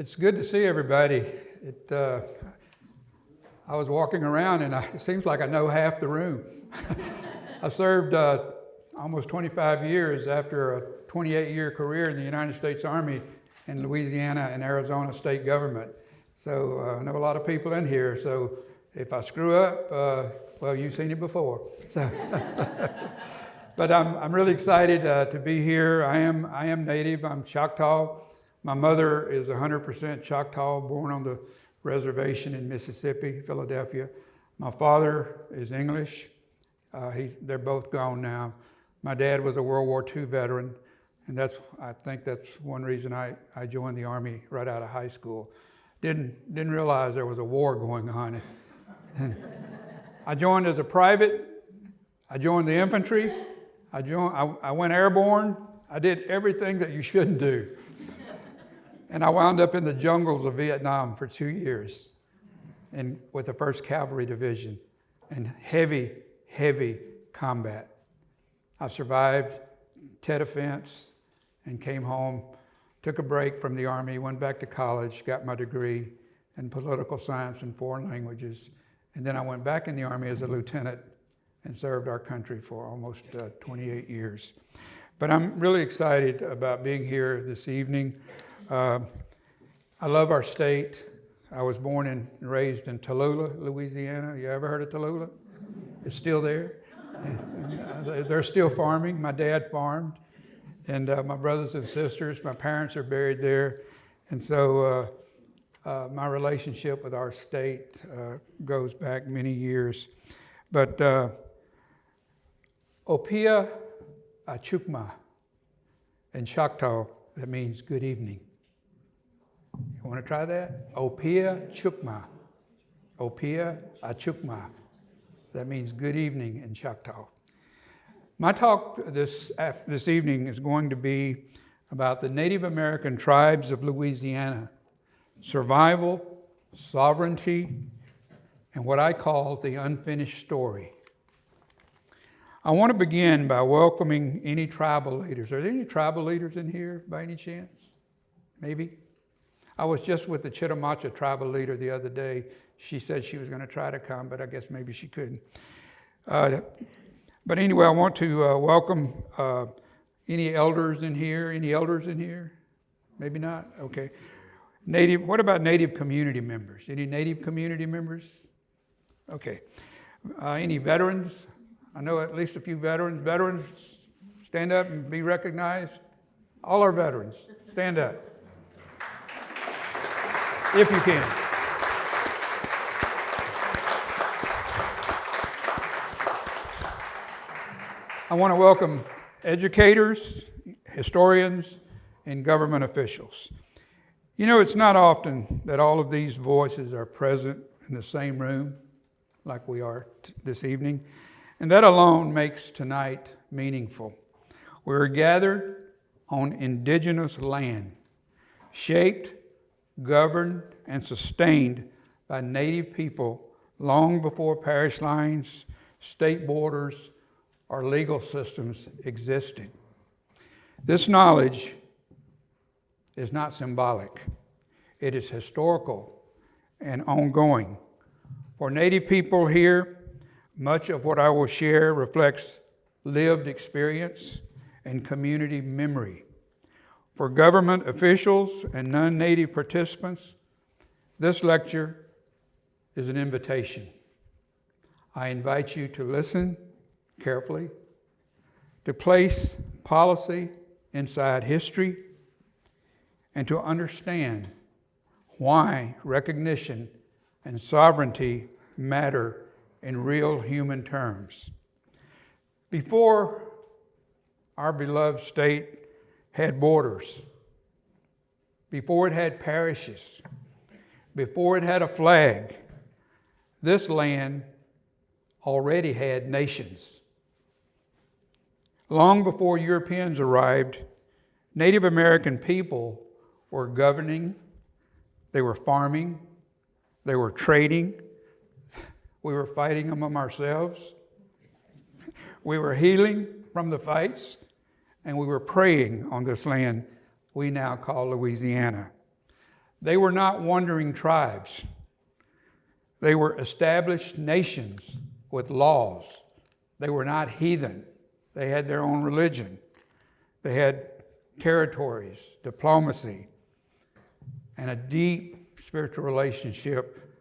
It's good to see everybody. I was walking around and it seems like I know half the room. I served almost 25 years after a 28-year career in the United States Army in Louisiana and Arizona state government. So I know a lot of people in here. So if I screw up, well, you've seen it before. So, but I'm really excited to be here. I am native. I'm Choctaw. My mother is 100% Choctaw, born on the reservation in Mississippi, Philadelphia. My father is English. They're both gone now. My dad was a World War II veteran, and I think that's one reason I joined the Army right out of high school. Didn't realize there was a war going on. I joined as a private. I joined the infantry. I went airborne. I did everything that you shouldn't do. And I wound up in the jungles of Vietnam for 2 years and with the 1st Cavalry Division in heavy, heavy combat. I survived Tet Offense and came home, took a break from the Army, went back to college, got my degree in political science and foreign languages. And then I went back in the Army as a lieutenant and served our country for almost 28 years. But I'm really excited about being here this evening. I love our state. I was born and raised in Tallulah, Louisiana. You ever heard of Tallulah? It's still there. They're still farming. My dad farmed. And my brothers and sisters, my parents are buried there. And so my relationship with our state goes back many years. But Opia Achukma in Choctaw, that means good evening. You want to try that? Opia Chukma. Opia Achukma. That means good evening in Choctaw. My talk this evening is going to be about the Native American tribes of Louisiana, survival, sovereignty, and what I call the unfinished story. I want to begin by welcoming any tribal leaders. Are there any tribal leaders in here by any chance? Maybe? I was just with the Chittimacha tribal leader the other day. She said she was going to try to come, but I guess maybe she couldn't. But anyway, I want to welcome any elders in here. Any elders in here? Maybe not? Okay. What about Native community members? Any Native community members? Okay. Any veterans? I know at least a few veterans. Veterans, stand up and be recognized. All our veterans, stand up. If you can. I want to welcome educators, historians, and government officials. You know, it's not often that all of these voices are present in the same room like we are this evening, and that alone makes tonight meaningful. We're gathered on indigenous land, shaped, governed, and sustained by Native people long before parish lines, state borders, or legal systems existed. This knowledge is not symbolic. It is historical and ongoing. For Native people here, much of what I will share reflects lived experience and community memory. For government officials and non-Native participants, this lecture is an invitation. I invite you to listen carefully, to place policy inside history, and to understand why recognition and sovereignty matter in real human terms. Before our beloved state had borders, before it had parishes, before it had a flag, this land already had nations. Long before Europeans arrived, Native American people were governing, they were farming, they were trading, we were fighting among ourselves, we were healing from the fights, and we were praying on this land we now call Louisiana. They were not wandering tribes. They were established nations with laws. They were not heathen. They had their own religion. They had territories, diplomacy, and a deep spiritual relationship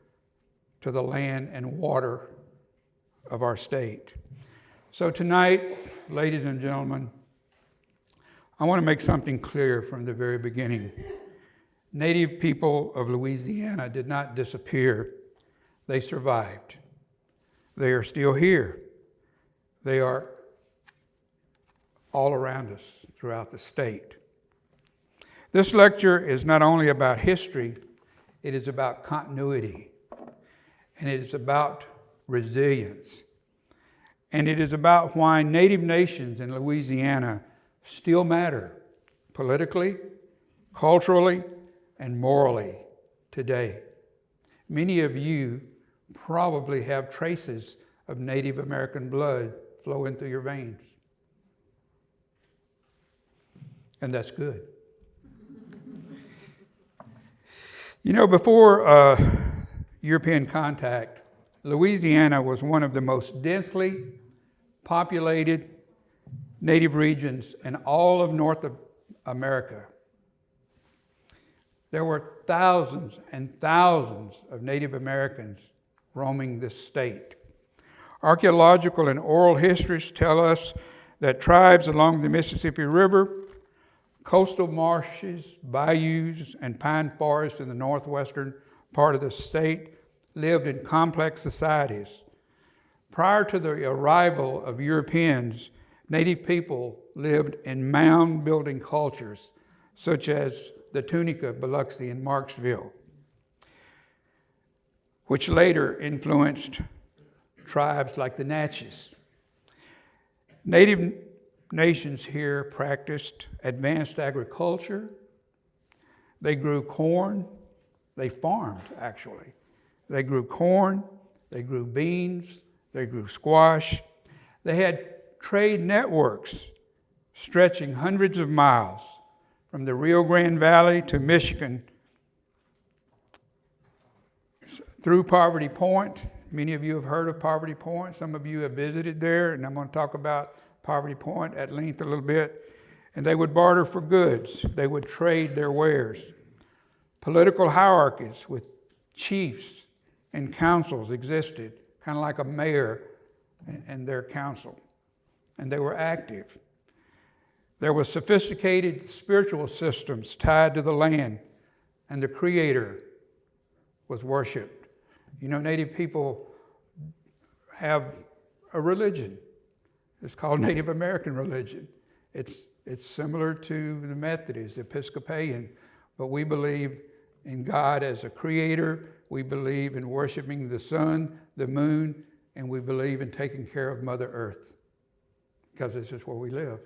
to the land and water of our state. So tonight, ladies and gentlemen, I want to make something clear from the very beginning. Native people of Louisiana did not disappear. They survived. They are still here. They are all around us throughout the state. This lecture is not only about history, it is about continuity, and it is about resilience, and it is about why Native nations in Louisiana still matter politically, culturally, and morally today. Many of you probably have traces of Native American blood flowing through your veins. And that's good. You know, before European contact, Louisiana was one of the most densely populated Native regions in all of North America. There were thousands and thousands of Native Americans roaming this state. Archaeological and oral histories tell us that tribes along the Mississippi River, coastal marshes, bayous, and pine forests in the northwestern part of the state lived in complex societies. Prior to the arrival of Europeans, Native people lived in mound-building cultures, such as the Tunica, Biloxi, and Marksville, which later influenced tribes like the Natchez. Native nations here practiced advanced agriculture. They grew corn. They farmed, actually. They grew corn. They grew beans. They grew squash. They had trade networks stretching hundreds of miles from the Rio Grande Valley to Michigan through Poverty Point. Many of you have heard of Poverty Point. Some of you have visited there, and I'm going to talk about Poverty Point at length a little bit. And they would barter for goods. They would trade their wares. Political hierarchies with chiefs and councils existed, kind of like a mayor and their council. And they were active. There were sophisticated spiritual systems tied to the land, and the Creator was worshipped. You know, Native people have a religion. It's called Native American religion. It's similar to the Methodist, Episcopalian, but we believe in God as a creator. We believe in worshiping the sun, the moon, and we believe in taking care of Mother Earth, because this is where we live.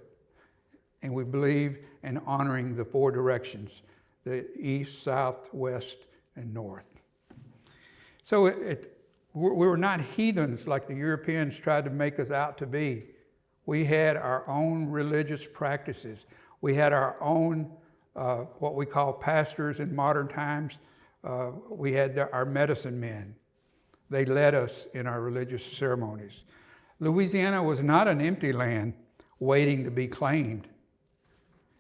And we believe in honoring the four directions, the east, south, west, and north. So we were not heathens like the Europeans tried to make us out to be. We had our own religious practices. We had our own, what we call pastors in modern times. We had our medicine men. They led us in our religious ceremonies. Louisiana was not an empty land waiting to be claimed.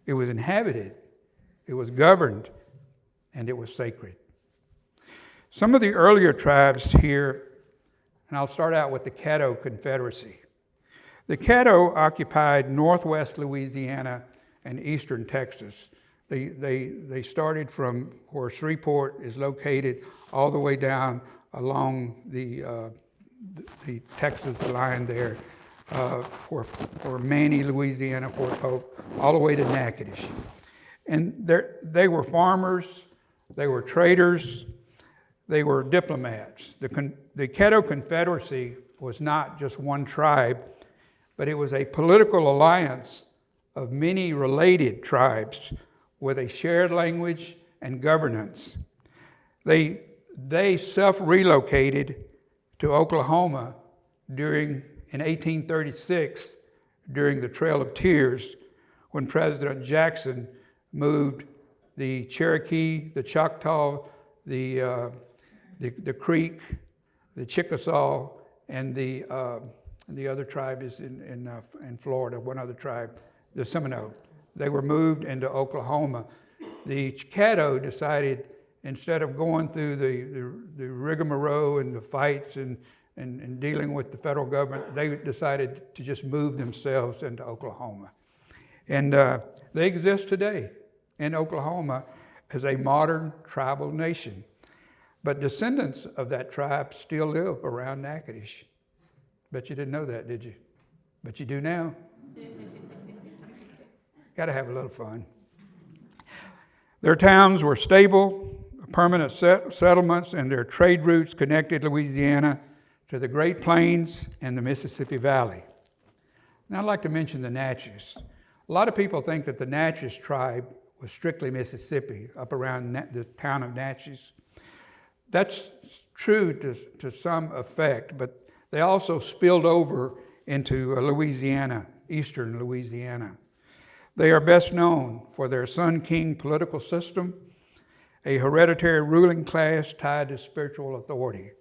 It was inhabited, it was governed, and it was sacred. Some of the earlier tribes here, and I'll start out with the Caddo Confederacy. The Caddo occupied northwest Louisiana and eastern Texas. They started from where Shreveport is located all the way down along the Texas line there, or Manny, Louisiana, Fort Pope, all the way to Natchitoches. And they were farmers, they were traders, they were diplomats. The Caddo Confederacy was not just one tribe, but it was a political alliance of many related tribes with a shared language and governance. They self-relocated to Oklahoma in 1836 during the Trail of Tears, when President Jackson moved the Cherokee, the Choctaw, the Creek, the Chickasaw, and the other tribe is in Florida, one other tribe, the Seminole. They were moved into Oklahoma. The Caddo decided, instead of going through the rigmarole and the fights and dealing with the federal government, they decided to just move themselves into Oklahoma. And they exist today in Oklahoma as a modern tribal nation. But descendants of that tribe still live around Natchitoches. Bet you didn't know that, did you? But you do now. Got to have a little fun. Their towns were stable, permanent settlements, and their trade routes connected Louisiana to the Great Plains and the Mississippi Valley. Now I'd like to mention the Natchez. A lot of people think that the Natchez tribe was strictly Mississippi, up around the town of Natchez. That's true to some effect, but they also spilled over into Louisiana, eastern Louisiana. They are best known for their Sun King political system, a hereditary ruling class tied to spiritual authority.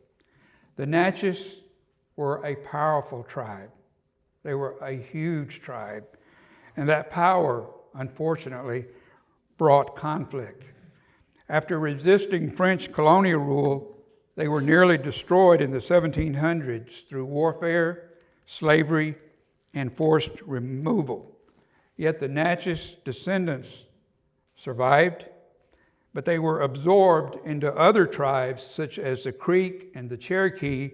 The Natchez were a powerful tribe. They were a huge tribe. And that power, unfortunately, brought conflict. After resisting French colonial rule, they were nearly destroyed in the 1700s through warfare, slavery, and forced removal. Yet the Natchez descendants survived, but they were absorbed into other tribes such as the Creek and the Cherokee,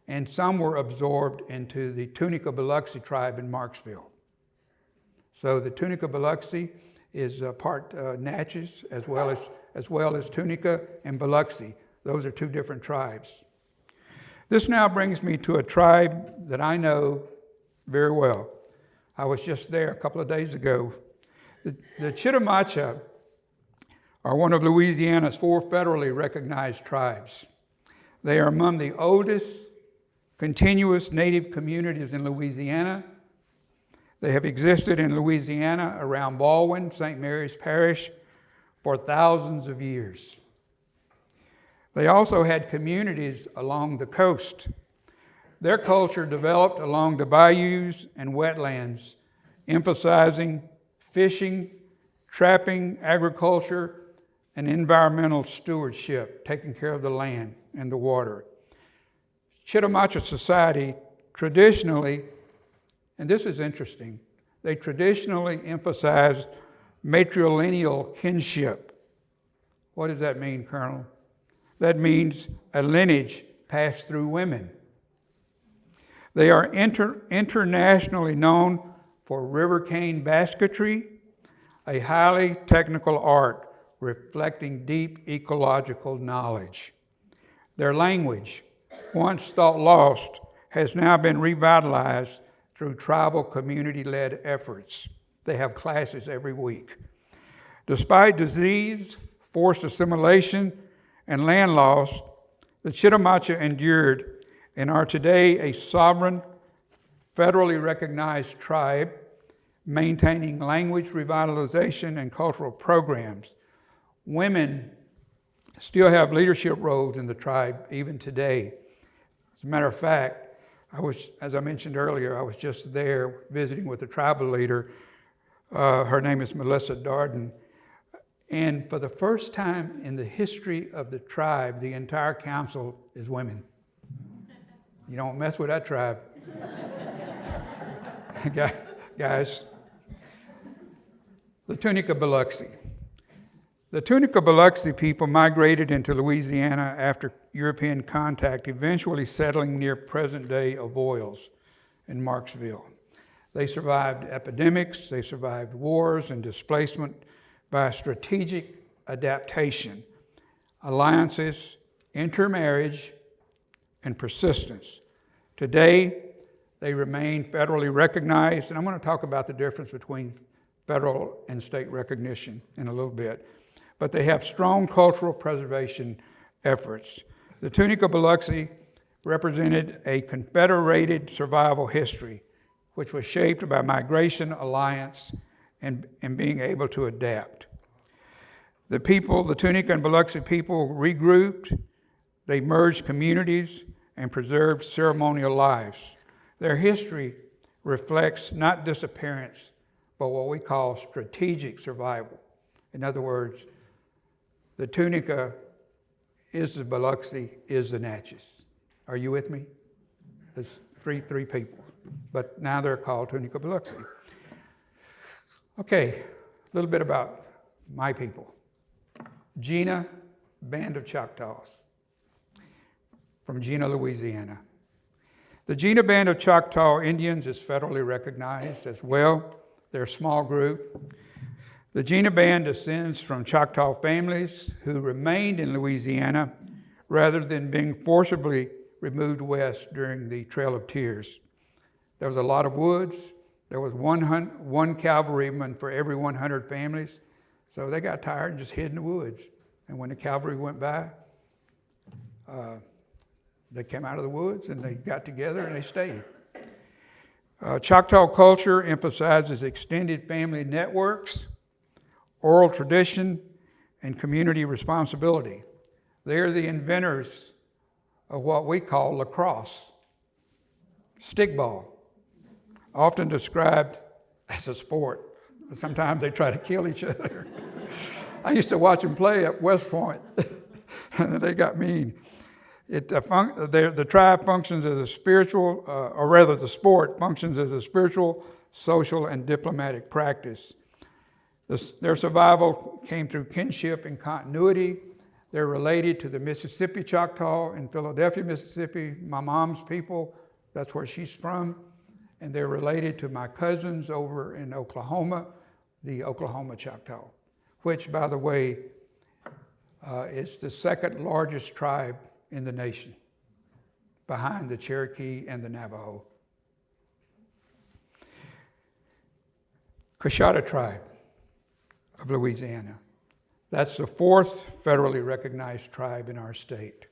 and some were absorbed into the Tunica-Biloxi tribe in Marksville. So the Tunica-Biloxi is part Natchez as well as Tunica and Biloxi. Those are two different tribes. This now brings me to a tribe that I know very well. I was just there a couple of days ago. The Chitimacha are one of Louisiana's 4 federally recognized tribes. They are among the oldest continuous native communities in Louisiana. They have existed in Louisiana around Baldwin, St. Mary's Parish, for thousands of years. They also had communities along the coast. Their culture developed along the bayous and wetlands, emphasizing fishing, trapping, agriculture, and environmental stewardship, taking care of the land and the water. Chitimacha society traditionally, and this is interesting, they traditionally emphasized matrilineal kinship. What does that mean, Colonel? That means a lineage passed through women. They are internationally known for river cane basketry, a highly technical art reflecting deep ecological knowledge. Their language, once thought lost, has now been revitalized through tribal community-led efforts. They have classes every week. Despite disease, forced assimilation, and land loss, the Chitimacha endured and are today a sovereign, federally recognized tribe, maintaining language revitalization and cultural programs. Women still have leadership roles in the tribe even today. As a matter of fact, as I mentioned earlier, I was just there visiting with the tribal leader. Her name is Melissa Darden. And for the first time in the history of the tribe, the entire council is women. You don't mess with that tribe. Guys, the Tunica-Biloxi. The Tunica-Biloxi people migrated into Louisiana after European contact, eventually settling near present-day Avoyelles in Marksville. They survived epidemics, they survived wars and displacement by strategic adaptation, alliances, intermarriage, and persistence. Today, they remain federally recognized, and I'm going to talk about the difference between federal and state recognition in a little bit. But they have strong cultural preservation efforts. The Tunica-Biloxi represented a confederated survival history, which was shaped by migration, alliance, and being able to adapt. The Tunica and Biloxi people regrouped, they merged communities, and preserved ceremonial lives. Their history reflects not disappearance, but what we call strategic survival. In other words, the Tunica is the Biloxi, is the Natchez. Are you with me? There's three people, but now they're called Tunica Biloxi. Okay, a little bit about my people. Gina Band of Choctaws from Gina, Louisiana. The Gina Band of Choctaw Indians is federally recognized as well. They're a small group. The Gina Band descends from Choctaw families who remained in Louisiana rather than being forcibly removed west during the Trail of Tears. There was a lot of woods. There was one cavalryman for every 100 families. So they got tired and just hid in the woods. And when the cavalry went by, they came out of the woods and they got together and they stayed. Choctaw culture emphasizes extended family networks, oral tradition, and community responsibility. They're the inventors of what we call lacrosse, stickball, often described as a sport. Sometimes they try to kill each other. I used to watch them play at West Point. They got mean. The tribe functions as a spiritual, or rather the sport functions as a spiritual, social, and diplomatic practice. Their survival came through kinship and continuity. They're related to the Mississippi Choctaw in Philadelphia, Mississippi, my mom's people. That's where she's from. And they're related to my cousins over in Oklahoma, the Oklahoma Choctaw, which, by the way, is the second largest tribe in the nation, behind the Cherokee and the Navajo. Coshada tribe of Louisiana. That's the fourth federally recognized tribe in our state.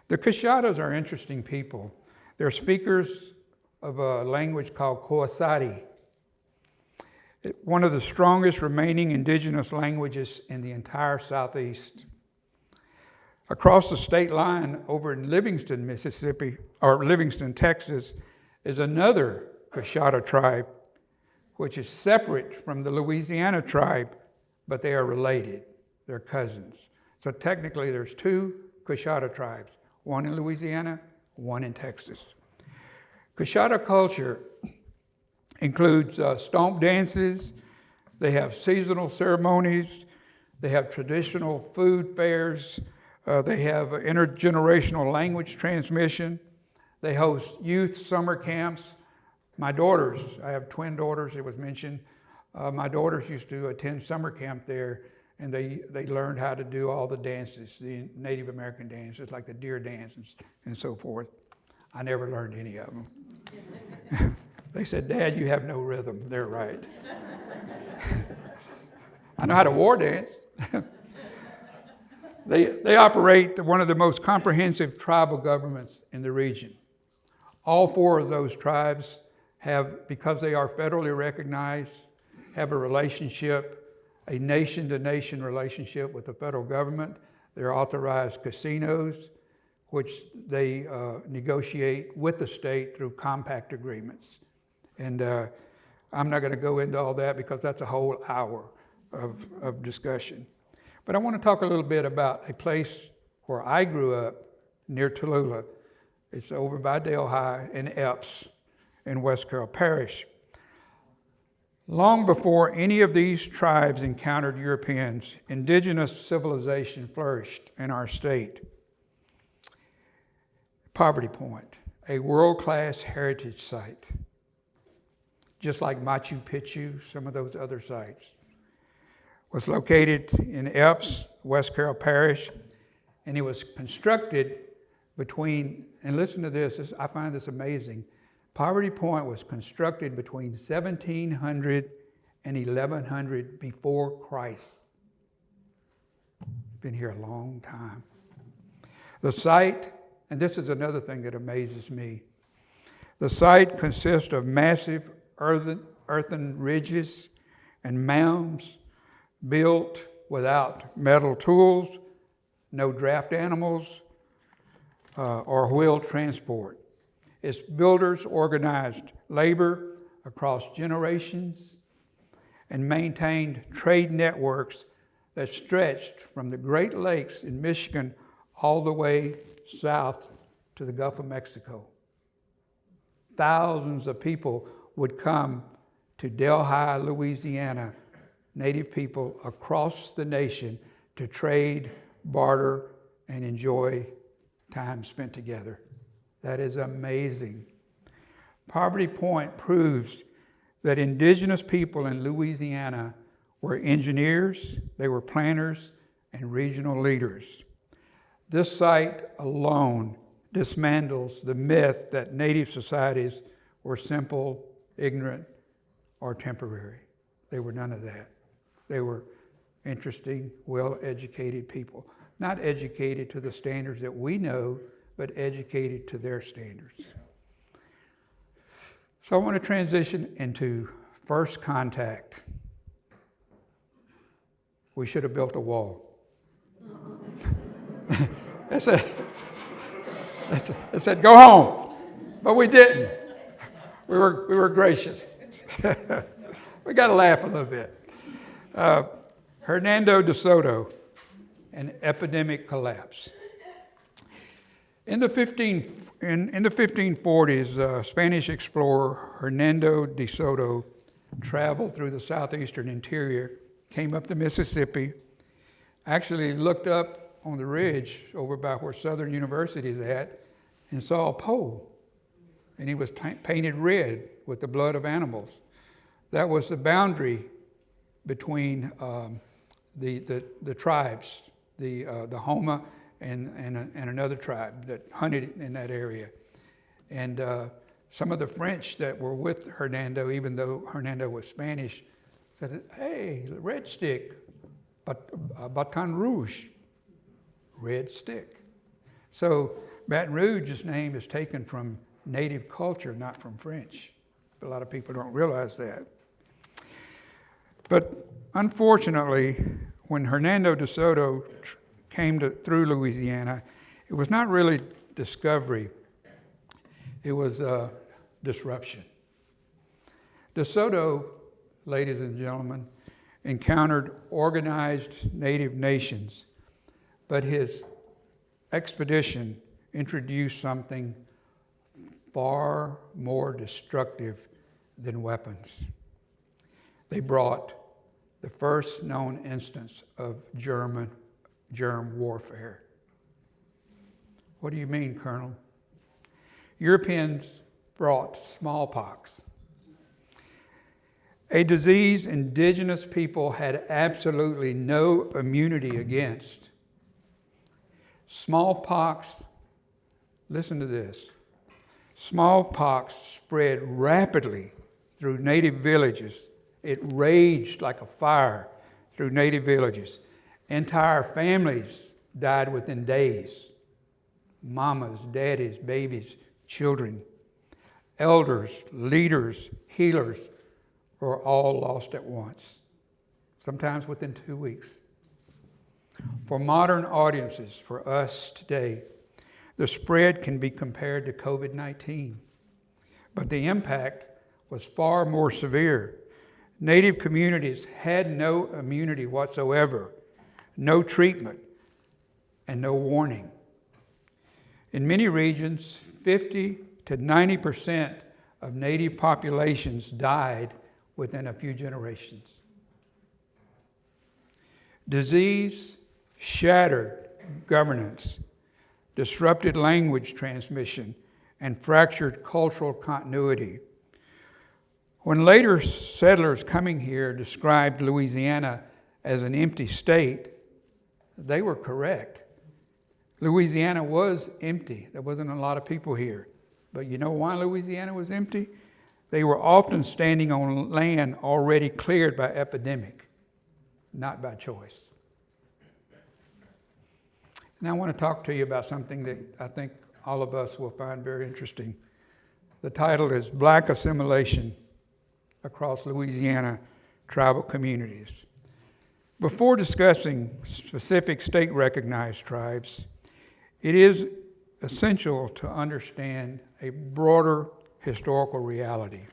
The Coshadas are interesting people. They're speakers of a language called Coasati, one of the strongest remaining indigenous languages in the entire Southeast. Across the state line over in Livingston, Mississippi, or Livingston, Texas, is another Coshada tribe, which is separate from the Louisiana tribe, but they are related. They're cousins. So technically there's two Coshada tribes, one in Louisiana, one in Texas. Coshada culture includes stomp dances, they have seasonal ceremonies, they have traditional food fairs, they have intergenerational language transmission, they host youth summer camps. My daughters, I have twin daughters, it was mentioned, my daughters used to attend summer camp there, and they learned how to do all the dances, the Native American dances, like the deer dance and so forth. I never learned any of them. They said, "Dad, you have no rhythm." They're right. I know how to war dance. They operate one of the most comprehensive tribal governments in the region. All four of those tribes have, because they are federally recognized, have a relationship, a nation-to-nation relationship with the federal government. They're authorized casinos, which they negotiate with the state through compact agreements. And I'm not going to go into all that because that's a whole hour of discussion. But I want to talk a little bit about a place where I grew up near Tallulah. It's over by Delhi in Epps in West Carroll Parish. Long before any of these tribes encountered Europeans, indigenous civilization flourished in our state. Poverty Point, a world-class heritage site, just like Machu Picchu, some of those other sites, was located in Epps, West Carroll Parish, and it was constructed between, and listen to this, I find this amazing, Poverty Point was constructed between 1700 and 1100 before Christ. Been here a long time. The site, and this is another thing that amazes me, the site consists of massive earthen ridges and mounds built without metal tools, no draft animals, or wheeled transport. Its builders organized labor across generations and maintained trade networks that stretched from the Great Lakes in Michigan all the way south to the Gulf of Mexico. Thousands of people would come to Delhi, Louisiana, Native people across the nation to trade, barter, and enjoy time spent together. That is amazing. Poverty Point proves that indigenous people in Louisiana were engineers, they were planners, and regional leaders. This site alone dismantles the myth that Native societies were simple, ignorant, or temporary. They were none of that. They were interesting, well-educated people. Not educated to the standards that we know, but educated to their standards. So I want to transition into first contact. We should have built a wall. It said, go home. But we didn't. We were gracious. We got to laugh a little bit. Hernando de Soto, an epidemic collapse. In the 1540s, Spanish explorer Hernando de Soto traveled through the southeastern interior, came up the Mississippi, actually looked up on the ridge over by where Southern University is at, and saw a pole. And he was painted red with the blood of animals. That was the boundary between the tribes, the Homa and another tribe that hunted in that area. And some of the French that were with Hernando, even though Hernando was Spanish, said, hey, red stick, Baton Rouge, red stick. So Baton Rouge's name is taken from native culture, not from French. A lot of people don't realize that. But unfortunately, when Hernando de Soto came through Louisiana, it was not really discovery. It was disruption. De Soto, ladies and gentlemen, encountered organized native nations, but his expedition introduced something far more destructive than weapons. They brought the first known instance of germ warfare. What do you mean, Colonel? Europeans brought smallpox, a disease indigenous people had absolutely no immunity against. Smallpox, listen to this, smallpox spread rapidly through native villages. It raged like a fire through native villages. Entire families died within days. Mamas, daddies, babies, children, elders, leaders, healers were all lost at once, sometimes within 2 weeks. For modern audiences, for us today, the spread can be compared to COVID-19, but the impact was far more severe. Native communities had no immunity whatsoever, no treatment, and no warning. In many regions, 50 to 90% of native populations died within a few generations. Disease shattered governance, disrupted language transmission, and fractured cultural continuity. When later settlers coming here described Louisiana as an empty state, they were correct. Louisiana was empty. There wasn't a lot of people here. But you know why Louisiana was empty? They were often standing on land already cleared by epidemic, not by choice. Now I want to talk to you about something that I think all of us will find very interesting. The title is Black Assimilation Across Louisiana Tribal Communities. Before discussing specific state-recognized tribes, it is essential to understand a broader historical reality.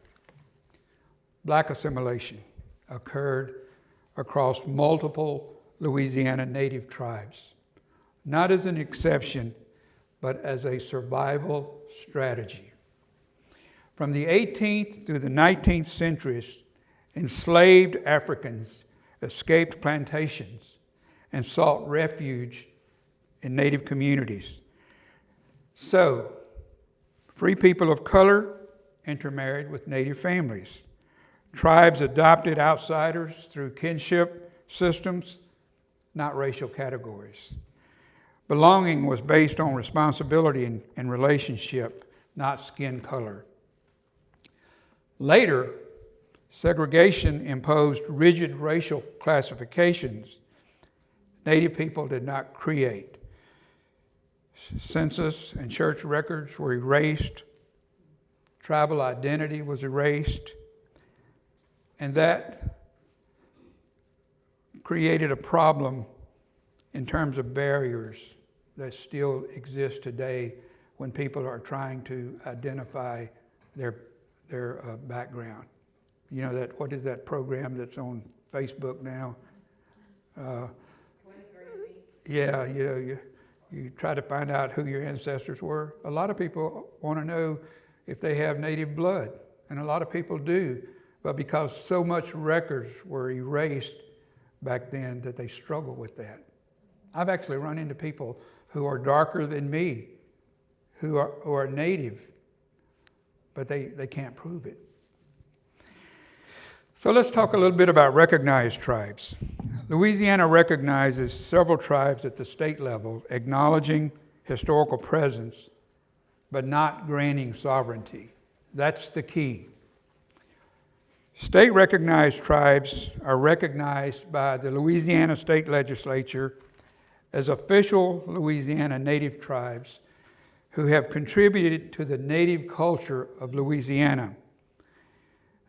Black assimilation occurred across multiple Louisiana native tribes, not as an exception, but as a survival strategy. From the 18th through the 19th centuries, enslaved Africans escaped plantations and sought refuge in native communities. So, free people of color intermarried with native families. Tribes adopted outsiders through kinship systems, not racial categories. Belonging was based on responsibility and relationship, not skin color. Later, segregation imposed rigid racial classifications Native people did not create. Census and church records were erased. Tribal identity was erased. And that created a problem in terms of barriers that still exist today when people are trying to identify their background. You know, that what is that program that's on Facebook now? Yeah, you know, you try to find out who your ancestors were. A lot of people want to know if they have native blood, and a lot of people do, but because so much records were erased back then that they struggle with that. I've actually run into people who are darker than me, who are native, but they can't prove it. So let's talk a little bit about recognized tribes. Louisiana recognizes several tribes at the state level, acknowledging historical presence, but not granting sovereignty. That's the key. State-recognized tribes are recognized by the Louisiana State Legislature as official Louisiana native tribes who have contributed to the native culture of Louisiana.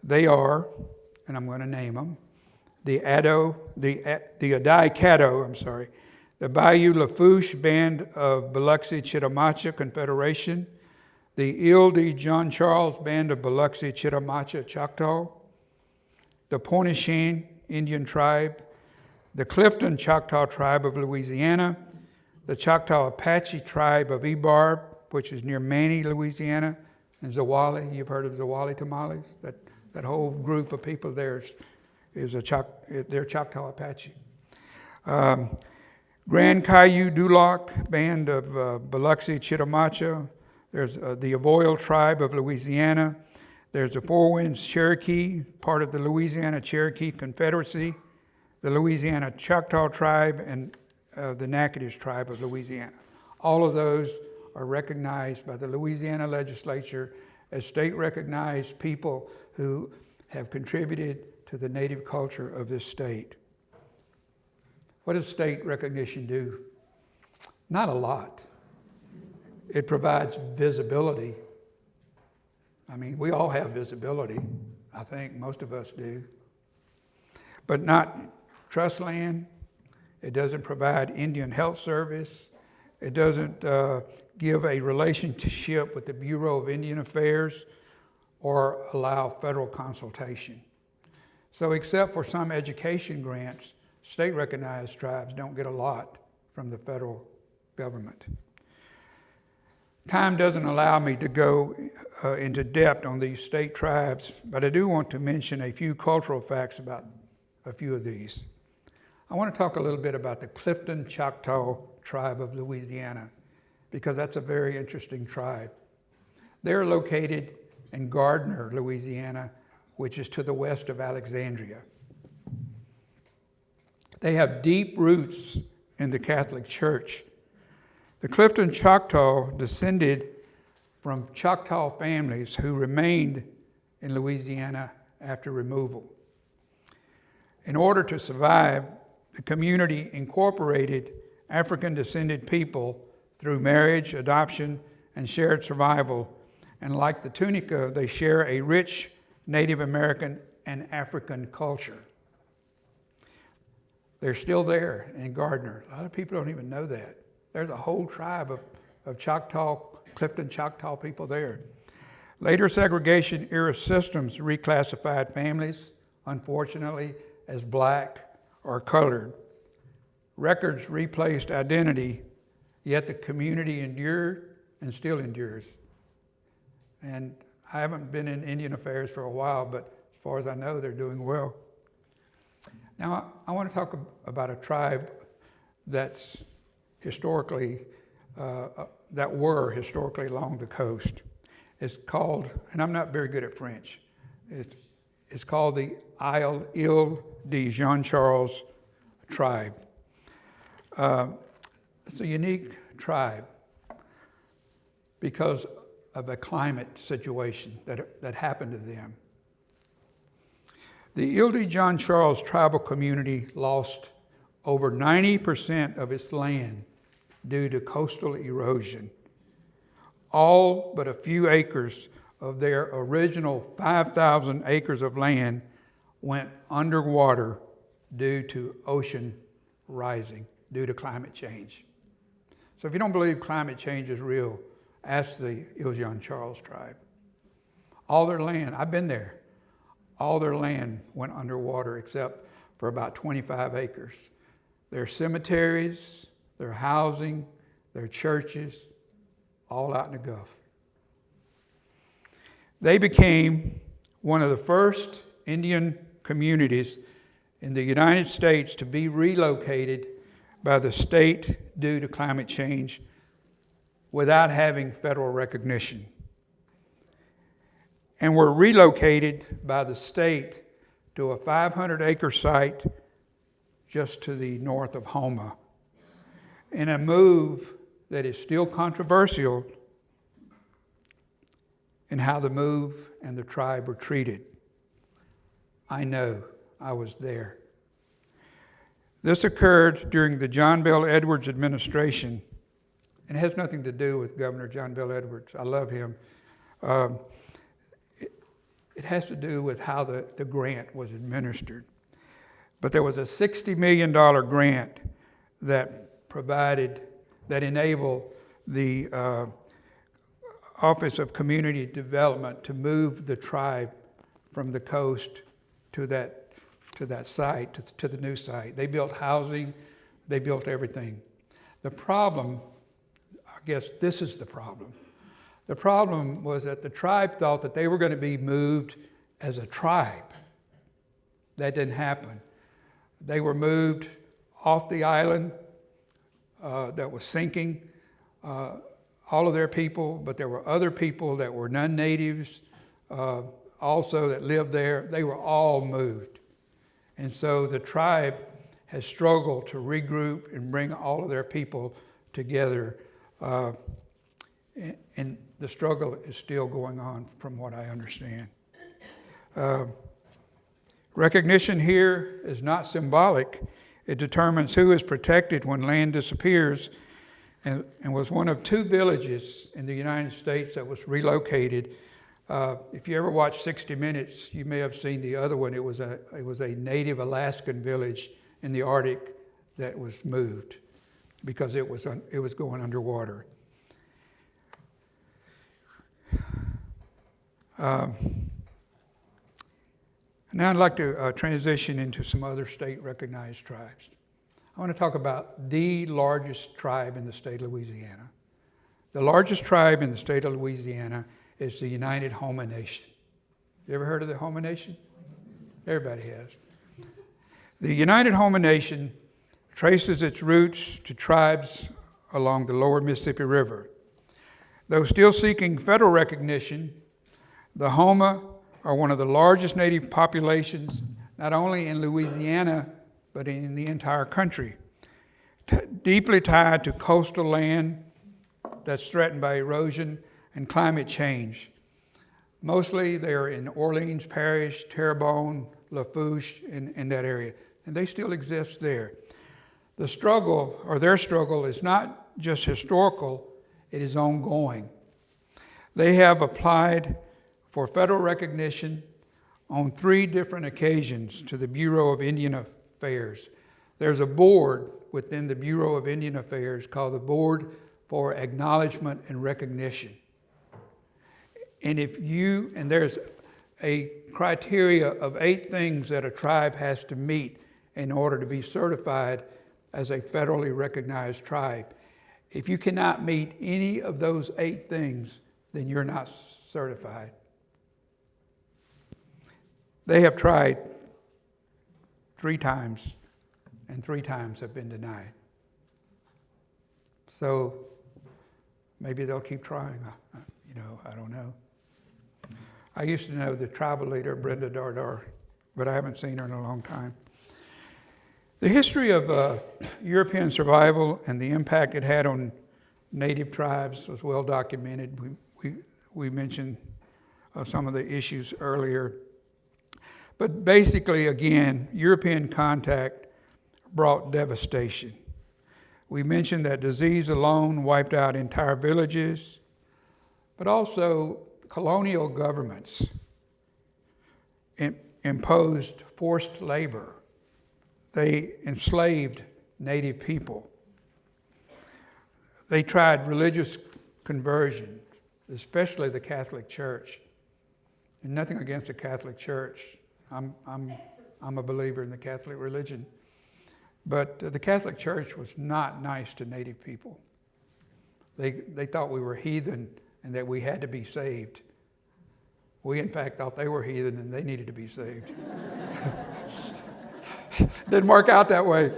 They are, and I'm going to name them, the Adai-Caddo, the Bayou Lafourche Band of Biloxi Chitimacha Confederation, the Ile de John Charles Band of Biloxi Chitimacha Choctaw, the Pointe-Chien Indian Tribe, the Clifton Choctaw Tribe of Louisiana, the Choctaw Apache Tribe of Ebarb, which is near Manny, Louisiana, and Zwolle. You've heard of Zwolle tamales? That whole group of people there they're Choctaw Apache. Grand Caillou Duloc Band of Biloxi Chitimacha. There's the Avoyal Tribe of Louisiana. There's the Four Winds Cherokee, part of the Louisiana Cherokee Confederacy, the Louisiana Choctaw Tribe, and the Natchitoches Tribe of Louisiana. All of those are recognized by the Louisiana legislature as state-recognized people who have contributed to the native culture of this state. What does state recognition do? Not a lot. It provides visibility. I mean, we all have visibility. I think most of us do. But not trust land. It doesn't provide Indian Health Service. It doesn't give a relationship with the Bureau of Indian Affairs or allow federal consultation. So except for some education grants, state-recognized tribes don't get a lot from the federal government. Time doesn't allow me to go into depth on these state tribes, but I do want to mention a few cultural facts about a few of these. I want to talk a little bit about the Clifton Choctaw Tribe of Louisiana, because that's a very interesting tribe. They're located in Gardner, Louisiana, which is to the west of Alexandria. They have deep roots in the Catholic Church. The Clifton Choctaw descended from Choctaw families who remained in Louisiana after removal. In order to survive, the community incorporated African-descended people through marriage, adoption, and shared survival. And like the Tunica, they share a rich Native American and African culture. They're still there in Gardner. A lot of people don't even know that. There's a whole tribe of Choctaw, Clifton Choctaw people there. Later segregation era systems reclassified families, unfortunately, as black or colored. Records replaced identity, yet the community endured and still endures. And I haven't been in Indian affairs for a while, but as far as I know, they're doing well. Now, I want to talk about a tribe that's historically, that were historically along the coast. It's called, and I'm not very good at French, it's called the Ile de Jean-Charles tribe. It's a unique tribe because of a climate situation that happened to them. The Ile de Jean-Charles tribal community lost over 90% of its land due to coastal erosion. All but a few acres of their original 5,000 acres of land went underwater due to ocean rising, due to climate change. So if you don't believe climate change is real, ask the Ile de Jean-Charles tribe. All their land, I've been there, all their land went underwater except for about 25 acres. Their cemeteries, their housing, their churches, all out in the Gulf. They became one of the first Indian communities in the United States to be relocated by the state due to climate change without having federal recognition. And were relocated by the state to a 500-acre site just to the north of Houma, in a move that is still controversial in how the move and the tribe were treated. I know, I was there. This occurred during the John Bell Edwards administration, and it has nothing to do with Governor John Bell Edwards. I love him. It has to do with how the grant was administered. But there was a $60 million grant that enabled the Office of Community Development to move the tribe from the coast to that site, to the new site. They built housing, they built everything. The problem, I guess this is the problem. The problem was that the tribe thought that they were going to be moved as a tribe. That didn't happen. They were moved off the island that was sinking, all of their people, but there were other people that were non-natives also that lived there. They were all moved. And so the tribe has struggled to regroup and bring all of their people together. And the struggle is still going on from what I understand. Recognition here is not symbolic. It determines who is protected when land disappears, and was one of two villages in the United States that was relocated. If you ever watched 60 Minutes, you may have seen the other one. It was a native Alaskan village in the Arctic that was moved because it was going underwater. Now I'd like to transition into some other state-recognized tribes. I want to talk about the largest tribe in the state of Louisiana. The largest tribe in the state of Louisiana is the United Houma Nation. You ever heard of the Houma Nation? Everybody has. The United Houma Nation traces its roots to tribes along the lower Mississippi River. Though still seeking federal recognition, the Houma are one of the largest native populations, not only in Louisiana, but in the entire country. Deeply tied to coastal land that's threatened by erosion and climate change. Mostly they are in Orleans Parish, Terrebonne, Lafourche, in that area, and they still exist there. The struggle, or their struggle, is not just historical, it is ongoing. They have applied for federal recognition on 3 different occasions to the Bureau of Indian Affairs. There's a board within the Bureau of Indian Affairs called the Board for Acknowledgement and Recognition. And there's a criteria of 8 things that a tribe has to meet in order to be certified as a federally recognized tribe. If you cannot meet any of those 8 things, then you're not certified. They have tried 3 times, and 3 times have been denied. So maybe they'll keep trying. I don't know. I used to know the tribal leader, Brenda Dardar, but I haven't seen her in a long time. The history of European survival and the impact it had on native tribes was well documented. We mentioned some of the issues earlier. But basically, again, European contact brought devastation. We mentioned that disease alone wiped out entire villages, but also colonial governments imposed forced labor. They enslaved native people. They tried religious conversion, especially the Catholic Church. And nothing against the Catholic Church. I'm a believer in the Catholic religion. But the Catholic Church was not nice to native people. They thought we were heathen and that we had to be saved. We, in fact, thought they were heathen and they needed to be saved. Didn't work out that way.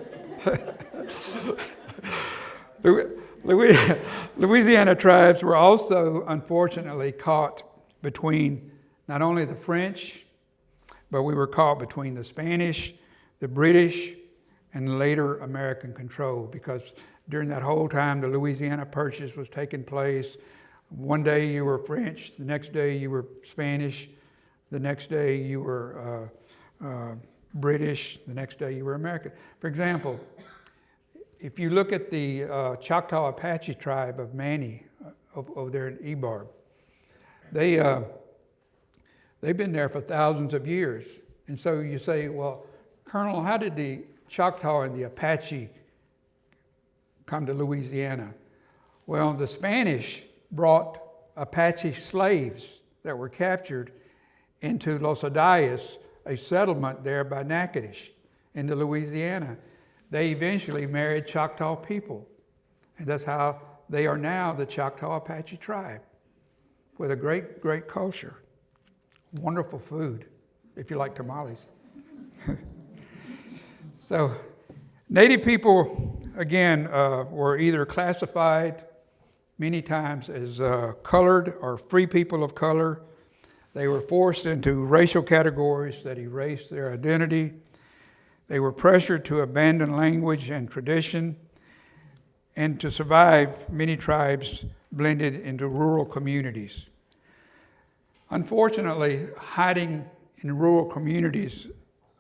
Louisiana tribes were also, unfortunately, caught between not only the French, but we were caught between the Spanish, the British, and later American control, because during that whole time the Louisiana Purchase was taking place. One day you were French, the next day you were Spanish, the next day you were British, the next day you were American. For example, if you look at the Choctaw Apache tribe of Manny over there in Ebarb, they've been there for thousands of years. And so you say, well, Colonel, how did the Choctaw and the Apache come to Louisiana? Well, the Spanish brought Apache slaves that were captured into Los Adayas, a settlement there by Natchitoches, into Louisiana. They eventually married Choctaw people. And that's how they are now the Choctaw Apache tribe, with a great, great culture. Wonderful food, if you like tamales. So, Native people, again, were either classified many times as colored or free people of color. They were forced into racial categories that erased their identity. They were pressured to abandon language and tradition. And to survive, many tribes blended into rural communities. Unfortunately, hiding in rural communities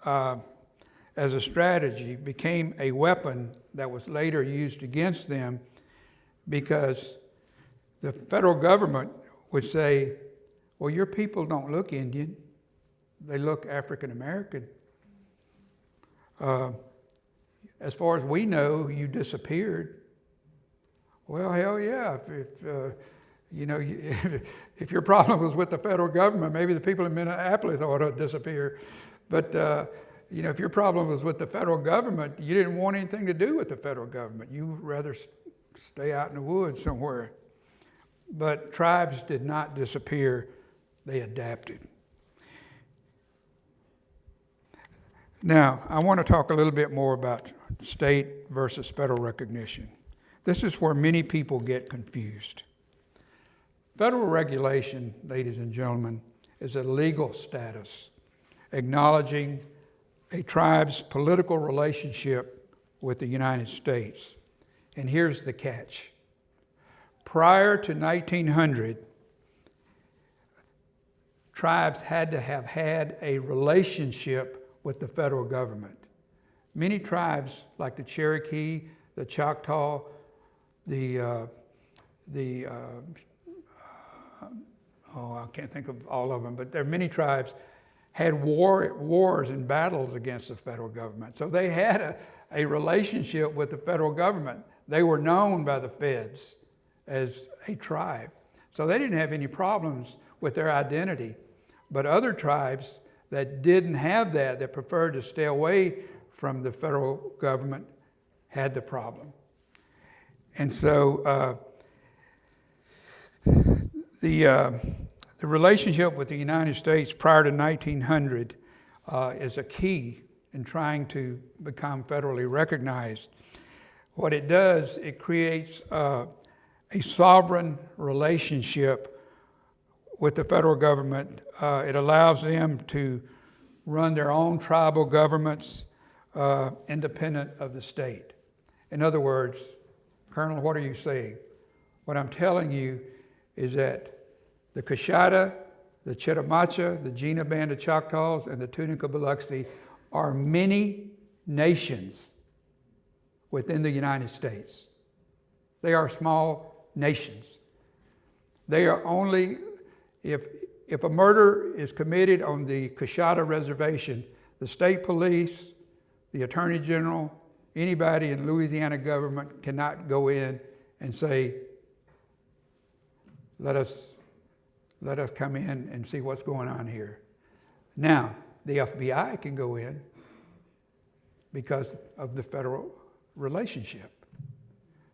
as a strategy became a weapon that was later used against them, because the federal government would say, well, your people don't look Indian, they look African American. As far as we know, you disappeared. Well, hell yeah, if your problem was with the federal government, maybe the people in Minneapolis ought to disappear. But if your problem was with the federal government, you didn't want anything to do with the federal government. You would rather stay out in the woods somewhere. But tribes did not disappear. They adapted. Now, I want to talk a little bit more about state versus federal recognition. This is where many people get confused. Federal regulation, ladies and gentlemen, is a legal status acknowledging a tribe's political relationship with the United States. And here's the catch. Prior to 1900, tribes had to have had a relationship with the federal government. Many tribes, like the Cherokee, the Choctaw, I can't think of all of them, but there are many tribes had wars and battles against the federal government. So they had a relationship with the federal government. They were known by the feds as a tribe. So they didn't have any problems with their identity. But other tribes that didn't have that preferred to stay away from the federal government, had the problem. And so the relationship with the United States prior to 1900 is a key in trying to become federally recognized. What it does, it creates a sovereign relationship with the federal government. It allows them to run their own tribal governments independent of the state. In other words, Colonel, what are you saying? What I'm telling you is that the Coshada, the Chitimacha, the Jena Band of Choctaws, and the Tunica Biloxi are many nations within the United States. They are small nations. They are only, if a murder is committed on the Coshada Reservation, the state police, the Attorney General, anybody in Louisiana government cannot go in and say, let us come in and see what's going on here. Now, the FBI can go in because of the federal relationship.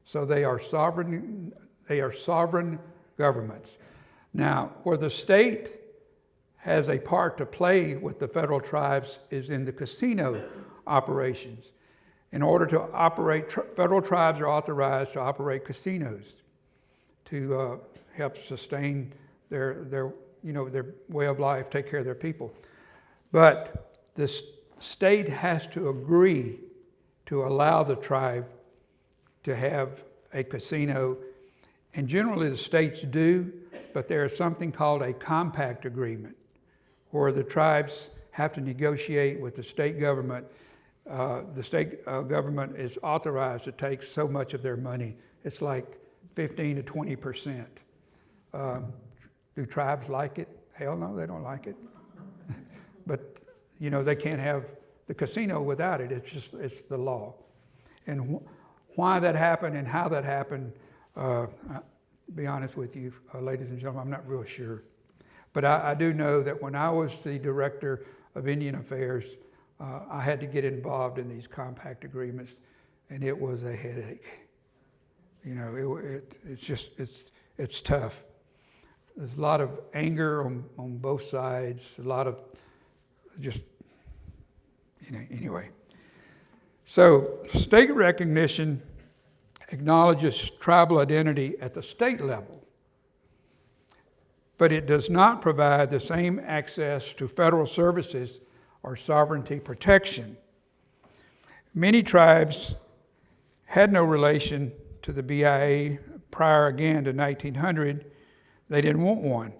So they are sovereign governments. Now, where the state has a part to play with the federal tribes is in the casino operations. In order to operate, federal tribes are authorized to operate casinos to help sustain their way of life, take care of their people. But the state has to agree to allow the tribe to have a casino. And generally the states do, but there is something called a compact agreement where the tribes have to negotiate with the state government. The state government is authorized to take so much of their money. It's like 15 to 20%. Do tribes like it? Hell no, they don't like it. But, they can't have the casino without it. It's the law. And why that happened and how that happened, be honest with you, ladies and gentlemen, I'm not real sure. But I do know that when I was the director of Indian Affairs, I had to get involved in these compact agreements, and it was a headache. It's tough. There's a lot of anger on both sides, a lot of anyway. So state recognition acknowledges tribal identity at the state level, but it does not provide the same access to federal services or sovereignty protection. Many tribes had no relation to the BIA prior again to 1900. They didn't want one.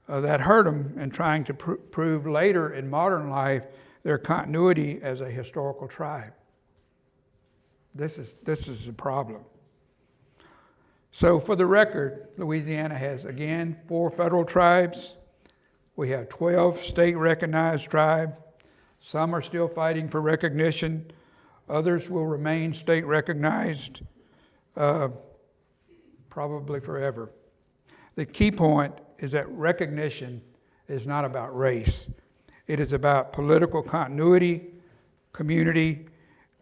That hurt them in trying to prove later in modern life their continuity as a historical tribe. This is a problem. So for the record, Louisiana has, again, 4 federal tribes. We have 12 state-recognized tribes. Some are still fighting for recognition. Others will remain state-recognized probably forever. The key point is that recognition is not about race. It is about political continuity, community,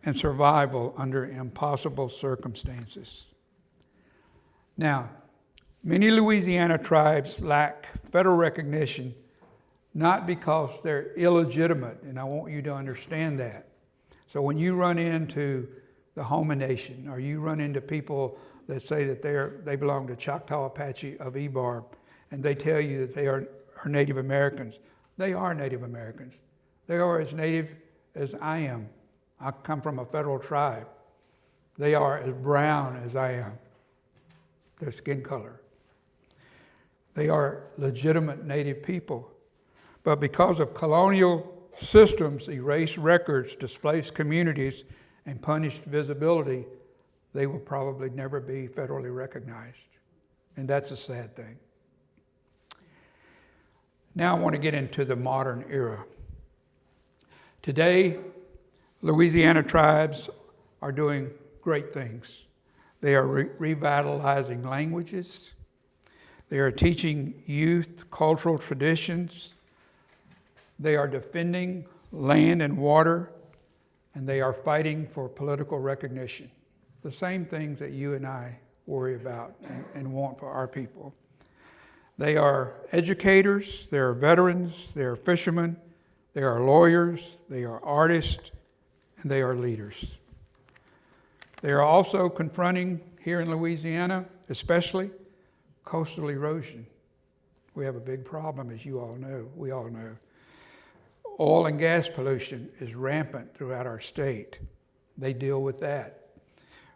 and survival under impossible circumstances. Now, many Louisiana tribes lack federal recognition not because they're illegitimate, and I want you to understand that. So when you run into the Houma Nation, or you run into people that say that they belong to Choctaw Apache of Ebarb, and they tell you that they are Native Americans, they are Native Americans. They are as Native as I am. I come from a federal tribe. They are as brown as I am, their skin color. They are legitimate Native people. But because of colonial systems, erased records, displaced communities, and punished visibility, they will probably never be federally recognized. And that's a sad thing. Now I want to get into the modern era. Today, Louisiana tribes are doing great things. They are revitalizing languages. They are teaching youth cultural traditions. They are defending land and water, and they are fighting for political recognition. The same things that you and I worry about and want for our people. They are educators, they are veterans, they are fishermen, they are lawyers, they are artists, and they are leaders. They are also confronting, here in Louisiana especially, coastal erosion. We have a big problem, as you all know, we all know. Oil and gas pollution is rampant throughout our state. They deal with that.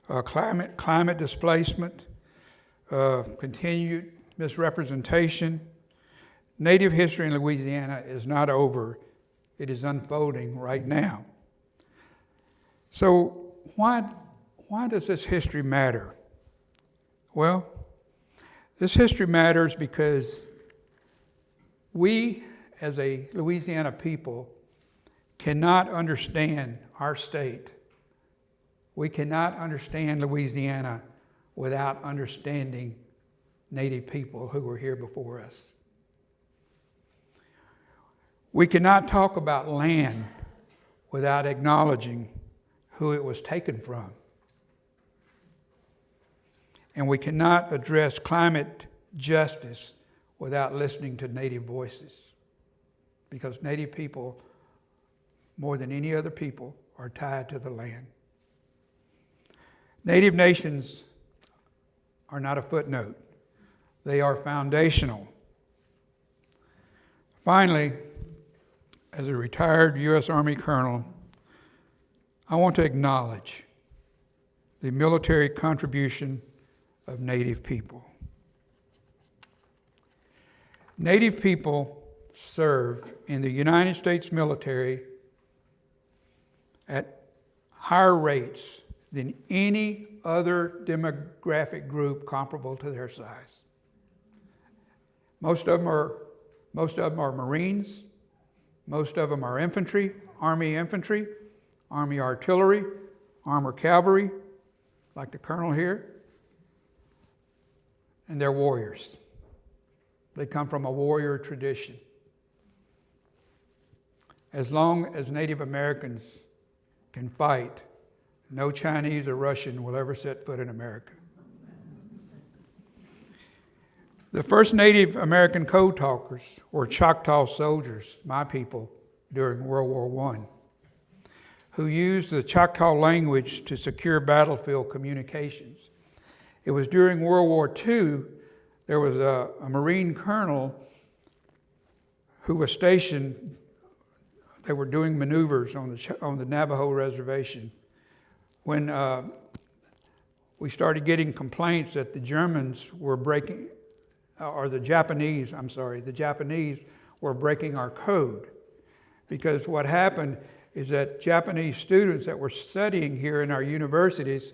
Climate displacement, continued misrepresentation. Native history in Louisiana is not over. It is unfolding right now. So why does this history matter? Well, this history matters because we, as a Louisiana people, cannot understand our state. We cannot understand Louisiana without understanding Native people who were here before us. We cannot talk about land without acknowledging who it was taken from. And we cannot address climate justice without listening to Native voices. Because Native people, more than any other people, are tied to the land. Native nations are not a footnote. They are foundational. Finally, as a retired U.S. Army colonel, I want to acknowledge the military contribution of Native people. Native people serve in the United States military at higher rates than any other demographic group comparable to their size. Most of them are Marines. Most of them are infantry, Army artillery, armored cavalry, like the colonel here. And they're warriors. They come from a warrior tradition. As long as Native Americans can fight, no Chinese or Russian will ever set foot in America. The first Native American code talkers were Choctaw soldiers, my people, during World War I, who used the Choctaw language to secure battlefield communications. It was during World War II, there was a Marine colonel who was stationed, they were doing maneuvers on the Navajo reservation, when we started getting complaints that the Japanese were breaking our code. Because what happened is that Japanese students that were studying here in our universities,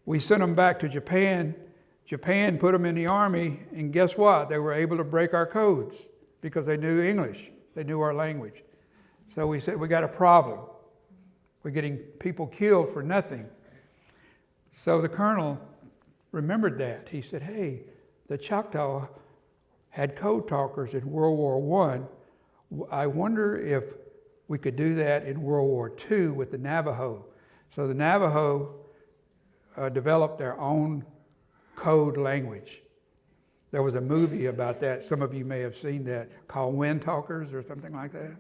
we sent them back to Japan. Japan put them in the Army, and guess what? They were able to break our codes because they knew English. They knew our language. So we said, we got a problem. We're getting people killed for nothing. So the colonel remembered that. He said, hey, the Choctaw had code talkers in World War I. I wonder if we could do that in World War II with the Navajo. So the Navajo developed their own code language. There was a movie about that. Some of you may have seen that, called Wind Talkers or something like that.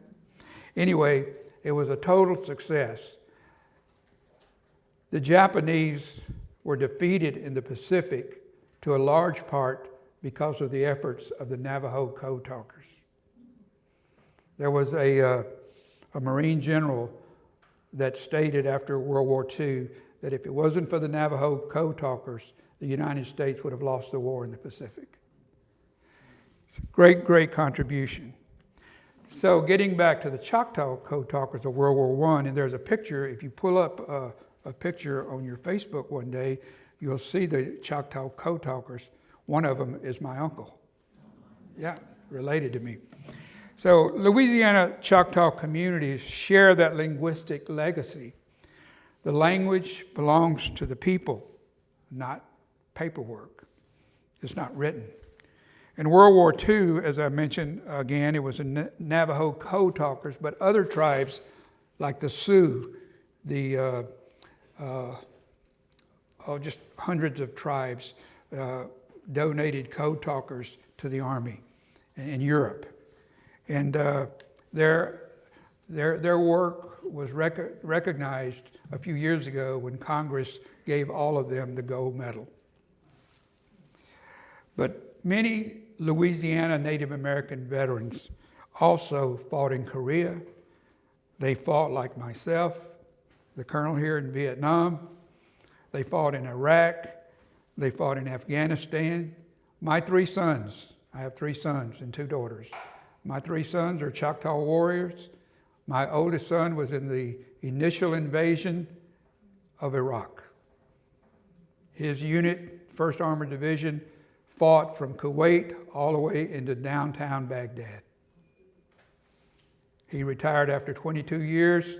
Anyway, it was a total success. The Japanese were defeated in the Pacific to a large part because of the efforts of the Navajo code talkers. There was a Marine general that stated after World War II that if it wasn't for the Navajo code talkers, the United States would have lost the war in the Pacific. Great, great contribution. So getting back to the Choctaw code talkers of World War I, and there's a picture, if you pull up a picture on your Facebook one day, you'll see the Choctaw code talkers. One of them is my uncle. Yeah, related to me. So Louisiana Choctaw communities share that linguistic legacy. The language belongs to the people, not paperwork. It's not written. In World War II, as I mentioned again, it was the Navajo code talkers, but other tribes like the Sioux, just hundreds of tribes donated code talkers to the Army in Europe. And their work was recognized a few years ago when Congress gave all of them the gold medal. But many Louisiana Native American veterans also fought in Korea. They fought like myself, the colonel here, in Vietnam. They fought in Iraq. They fought in Afghanistan. My 3 sons, I have 3 sons and 2 daughters. My 3 sons are Choctaw warriors. My oldest son was in the initial invasion of Iraq. His unit, 1st Armored Division, fought from Kuwait all the way into downtown Baghdad. He retired after 22 years,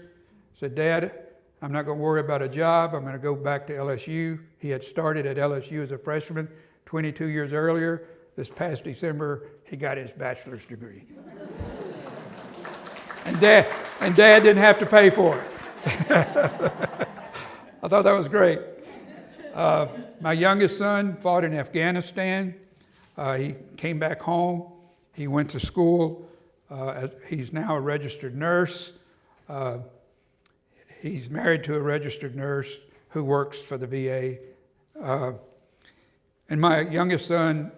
said, "Dad, I'm not going to worry about a job. I'm going to go back to LSU." He had started at LSU as a freshman 22 years earlier. This past December, he got his bachelor's degree. And Dad didn't have to pay for it. I thought that was great. My youngest son fought in Afghanistan. He came back home. He went to school. He's now a registered nurse. He's married to a registered nurse who works for the VA. And my youngest son,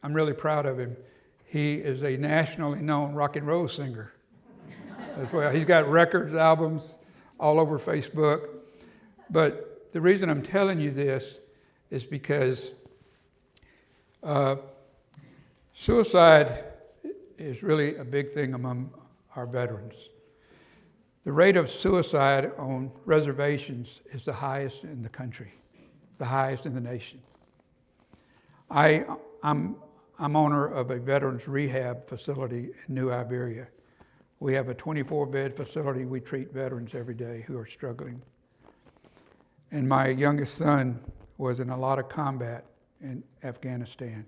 I'm really proud of him. He is a nationally known rock and roll singer as well. He's got records, albums all over Facebook. But the reason I'm telling you this is because suicide is really a big thing among our veterans. The rate of suicide on reservations is the highest in the country, the highest in the nation. I'm owner of a veterans rehab facility in New Iberia. We have a 24-bed facility. We treat veterans every day who are struggling. And my youngest son was in a lot of combat in Afghanistan.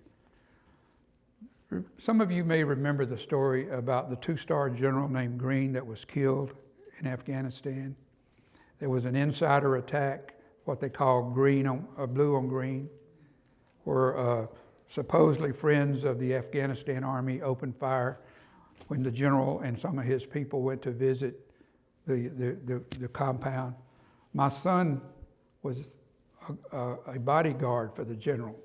Some of you may remember the story about the 2-star general named Green that was killed in Afghanistan. There was an insider attack, what they call blue on green, where supposedly friends of the Afghanistan army opened fire when the general and some of his people went to visit the compound. My son was a bodyguard for the general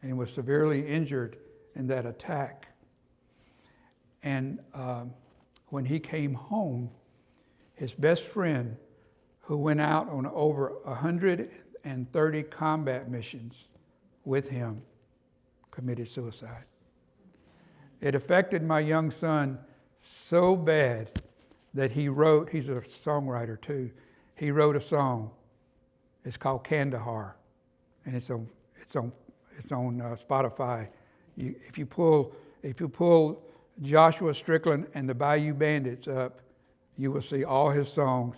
and was severely injured in that attack. And when he came home, his best friend, who went out on over 130 combat missions with him, committed suicide. It affected my young son so bad that he's a songwriter too, he wrote a song. It's called Kandahar, and it's on Spotify. If you pull Joshua Strickland and the Bayou Bandits up, you will see all his songs,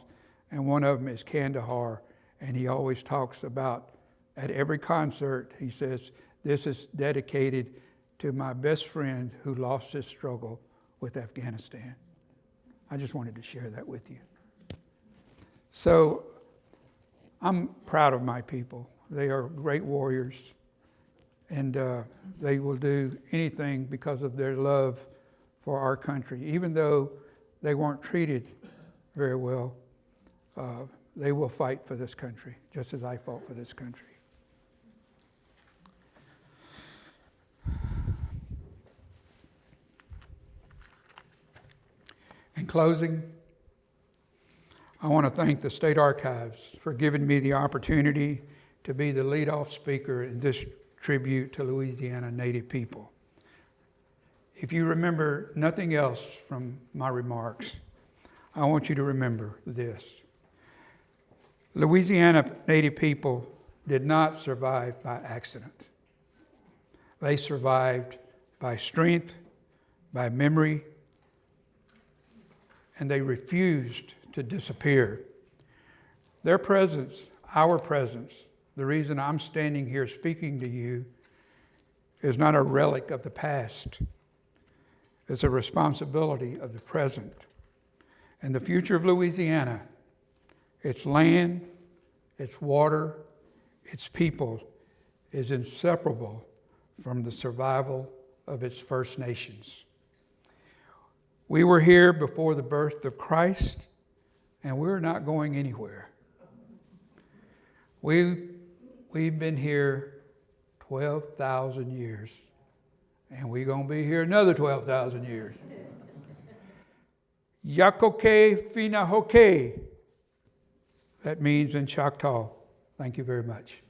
and one of them is Kandahar. And he always talks about, at every concert, he says, "This is dedicated to my best friend who lost his struggle with Afghanistan." I just wanted to share that with you. So I'm proud of my people. They are great warriors, and they will do anything because of their love for our country. Even though they weren't treated very well, they will fight for this country, just as I fought for this country. In closing, I want to thank the State Archives for giving me the opportunity to be the lead-off speaker in this tribute to Louisiana Native people. If you remember nothing else from my remarks, I want you to remember this. Louisiana Native people did not survive by accident. They survived by strength, by memory, and they refused to disappear. Their presence, our presence, the reason I'm standing here speaking to you, is not a relic of the past. It's a responsibility of the present. And the future of Louisiana, its land, its water, its people, is inseparable from the survival of its First Nations. We were here before the birth of Christ, and we're not going anywhere. We've been here 12,000 years, and we're going to be here another 12,000 years. Yakoke Finahoke. That means in Choctaw. Thank you very much.